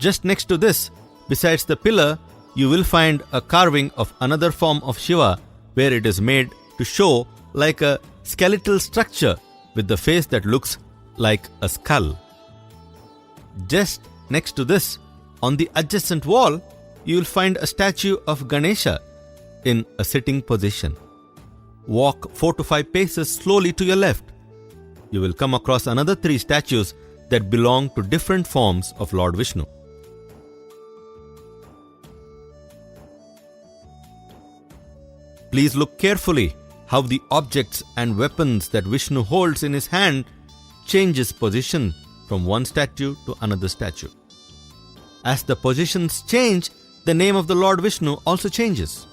Just next to this, besides the pillar, you will find a carving of another form of Shiva where it is made to show like a skeletal structure with the face that looks like a skull. Just next to this, on the adjacent wall, you will find a statue of Ganesha in a sitting position. Walk 4 to 5 paces slowly to your left. You will come across another 3 statues that belong to different forms of Lord Vishnu. Please look carefully how the objects and weapons that Vishnu holds in his hand changes position from one statue to another statue. As the positions change, the name of the Lord Vishnu also changes.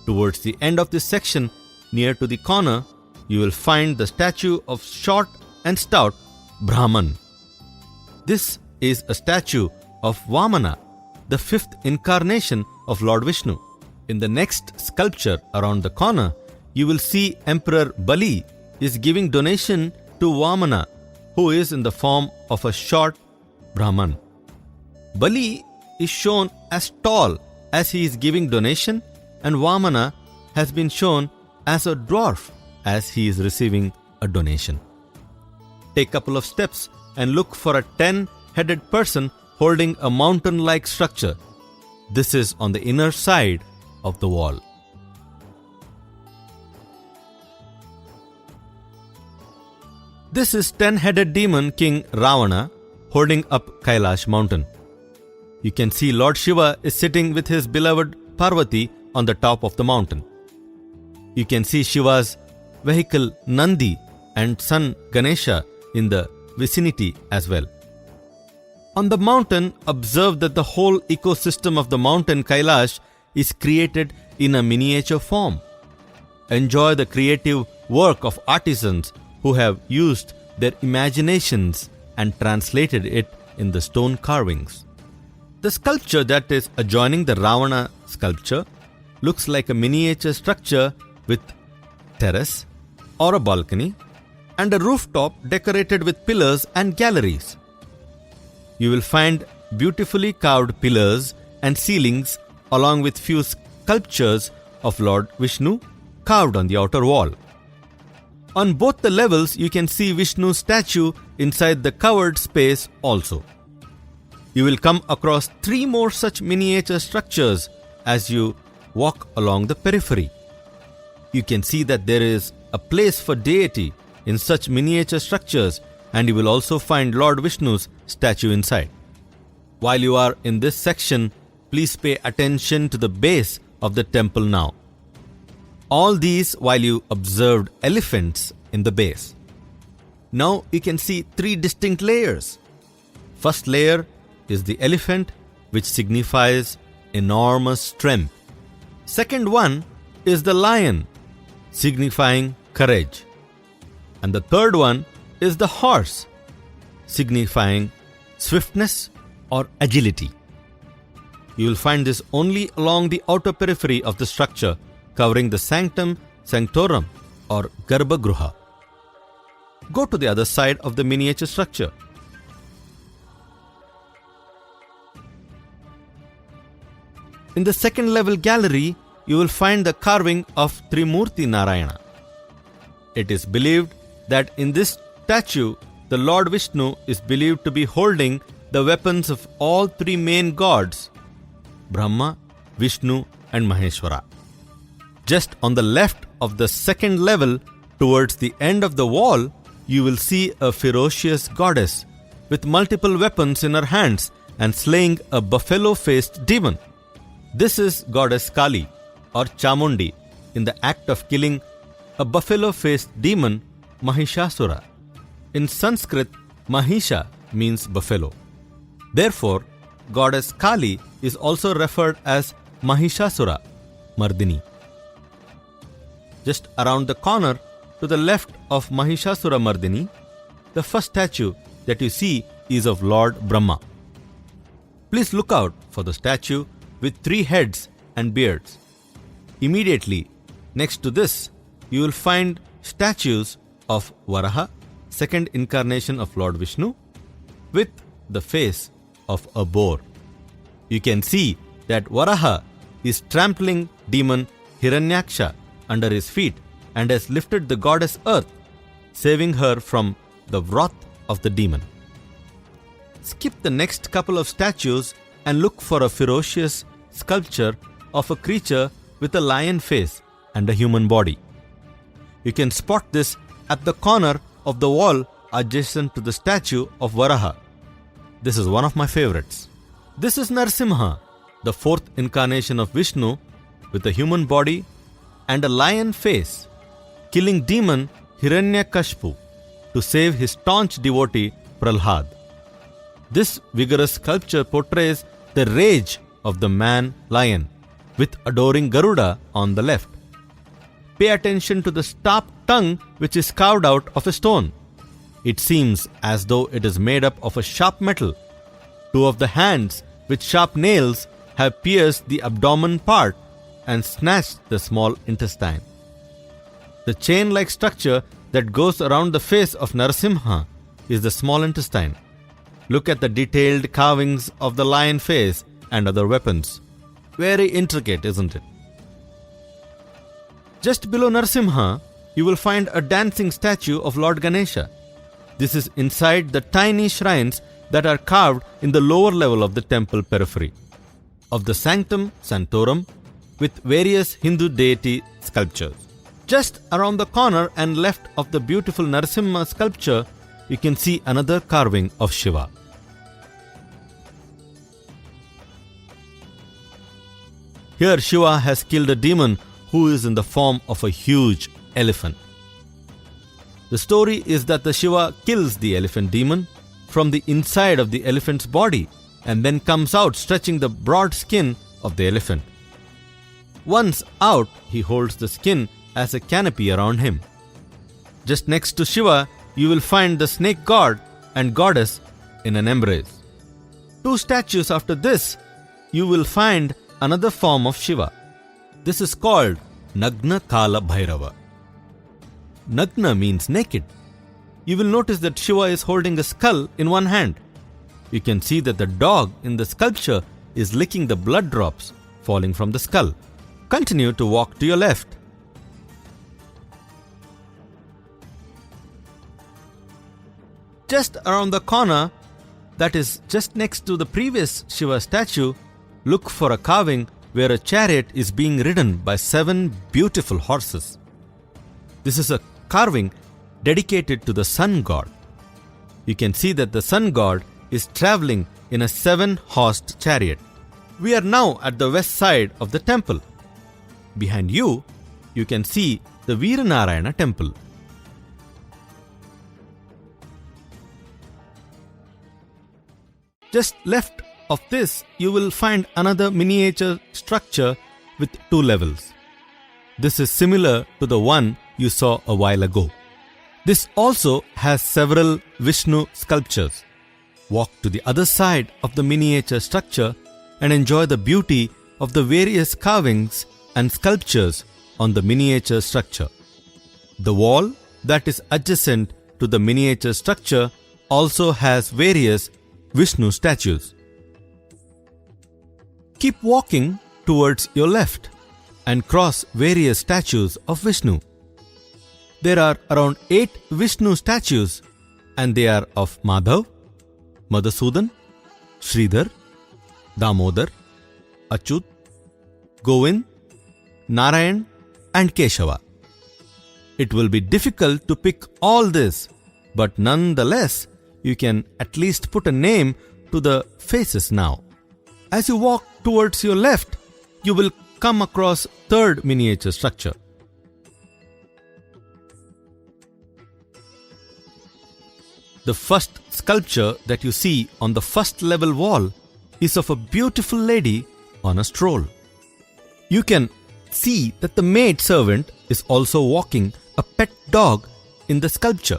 Towards the end of this section, near to the corner, you will find the statue of short and stout Brahman. This is a statue of Vamana, the 5th incarnation of Lord Vishnu. In the next sculpture around the corner, you will see Emperor Bali is giving donation to Vamana, who is in the form of a short Brahman. Bali is shown as tall as he is giving donation, and Vamana has been shown as a dwarf as he is receiving a donation. Take a couple of steps and look for a 10-headed person holding a mountain-like structure. This is on the inner side of the wall. This is 10-headed demon King Ravana holding up Kailash mountain. You can see Lord Shiva is sitting with his beloved Parvati on the top of the mountain. You can see Shiva's vehicle Nandi and son Ganesha in the vicinity as well. On the mountain, observe that the whole ecosystem of the mountain Kailash is created in a miniature form. Enjoy the creative work of artisans who have used their imaginations and translated it in the stone carvings. The sculpture that is adjoining the Ravana sculpture looks like a miniature structure with terrace or a balcony and a rooftop decorated with pillars and galleries. You will find beautifully carved pillars and ceilings along with few sculptures of Lord Vishnu carved on the outer wall. On both the levels, you can see Vishnu's statue inside the covered space also. You will come across 3 more such miniature structures as you walk along the periphery. You can see that there is a place for deity in such miniature structures, and you will also find Lord Vishnu's statue inside. While you are in this section, please pay attention to the base of the temple now. All these while you observed elephants in the base. Now you can see 3 distinct layers. First layer is the elephant, which signifies enormous strength. Second one is the lion, signifying courage. And the third one is the horse, signifying swiftness or agility. You will find this only along the outer periphery of the structure, covering the sanctum sanctorum or Garbhagruha. Go to the other side of the miniature structure. In the second level gallery, you will find the carving of Trimurti Narayana. It is believed that in this statue, the Lord Vishnu is believed to be holding the weapons of all 3 main gods, Brahma, Vishnu and Maheshwara. Just on the left of the second level, towards the end of the wall, you will see a ferocious goddess with multiple weapons in her hands and slaying a buffalo-faced demon. This is goddess Kali or Chamundi in the act of killing a buffalo-faced demon Mahishasura. In Sanskrit, Mahisha means buffalo. Therefore, goddess Kali is also referred as Mahishasura Mardini. Just around the corner to the left of Mahishasura Mardini, the first statue that you see is of Lord Brahma. Please look out for the statue with 3 heads and beards. Immediately next to this, you will find statues of Varaha, second incarnation of Lord Vishnu, with the face of a boar. You can see that Varaha is trampling demon Hiranyaksha under his feet and has lifted the goddess Earth, saving her from the wrath of the demon. Skip the next couple of statues and look for a ferocious sculpture of a creature with a lion face and a human body. You can spot this at the corner of the wall adjacent to the statue of Varaha. This is one of my favorites. This is Narsimha, the fourth incarnation of Vishnu with a human body and a lion face, killing demon Hiranyakashipu to save his staunch devotee Prahlad. This vigorous sculpture portrays the rage of the man-lion, with adoring Garuda on the left. Pay attention to the sharp tongue which is carved out of a stone. It seems as though it is made up of a sharp metal. Two of the hands with sharp nails have pierced the abdomen part and snatched the small intestine. The chain-like structure that goes around the face of Narasimha is the small intestine. Look at the detailed carvings of the lion face and other weapons. Very intricate, isn't it? Just below Narasimha, you will find a dancing statue of Lord Ganesha. This is inside the tiny shrines that are carved in the lower level of the temple periphery of the Sanctum Sanctorum with various Hindu deity sculptures. Just around the corner and left of the beautiful Narasimha sculpture, you can see another carving of Shiva. Here Shiva has killed a demon who is in the form of a huge elephant. The story is that the Shiva kills the elephant demon from the inside of the elephant's body and then comes out stretching the broad skin of the elephant. Once out, he holds the skin as a canopy around him. Just next to Shiva, you will find the snake god and goddess in an embrace. Two statues after this, you will find another form of Shiva. This is called Nagna Kala Bhairava. Nagna means naked. You will notice that Shiva is holding a skull in one hand. You can see that the dog in the sculpture is licking the blood drops falling from the skull. Continue to walk to your left. Just around the corner, that is just next to the previous Shiva statue, look for a carving where a chariot is being ridden by 7 beautiful horses. This is a carving dedicated to the sun god. You can see that the sun god is traveling in a 7-horsed chariot. We are now at the west side of the temple. Behind you, you can see the Veeranarayana temple. Just left of this, you will find another miniature structure with 2 levels. This is similar to the one you saw a while ago. This also has several Vishnu sculptures. Walk to the other side of the miniature structure and enjoy the beauty of the various carvings and sculptures on the miniature structure. The wall that is adjacent to the miniature structure also has various Vishnu statues. Keep walking towards your left and cross various statues of Vishnu. There are around 8 Vishnu statues and they are of Madhav, Madhusudan, Sridhar, Damodar, Achyut, Govind, Narayan and Keshava. It will be difficult to pick all this, but nonetheless, you can at least put a name to the faces now. As you walk towards your left, you will come across 3rd miniature structure. The first sculpture that you see on the first level wall is of a beautiful lady on a stroll. You can see that the maid servant is also walking a pet dog in the sculpture.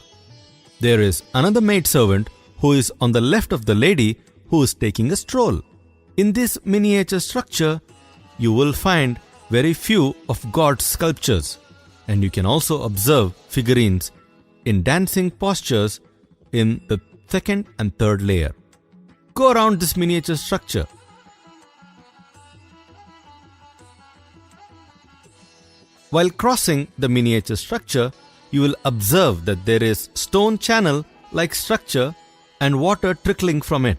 There is another maid servant who is on the left of the lady who is taking a stroll. In this miniature structure, you will find very few of God's sculptures, and you can also observe figurines in dancing postures in the 2nd and 3rd layer. go around this miniature structure. While crossing the miniature structure, you will observe that there is stone channel-like structure and water trickling from it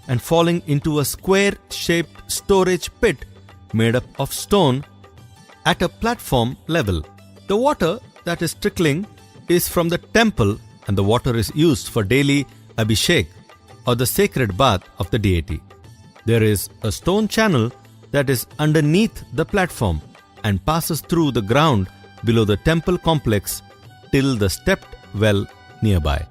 and falling into a square-shaped storage pit made up of stone at a platform level. The water that is trickling is from the temple, and the water is used for daily abhishek or the sacred bath of the deity. There is a stone channel that is underneath the platform and passes through the ground below the temple complex till the stepped well nearby.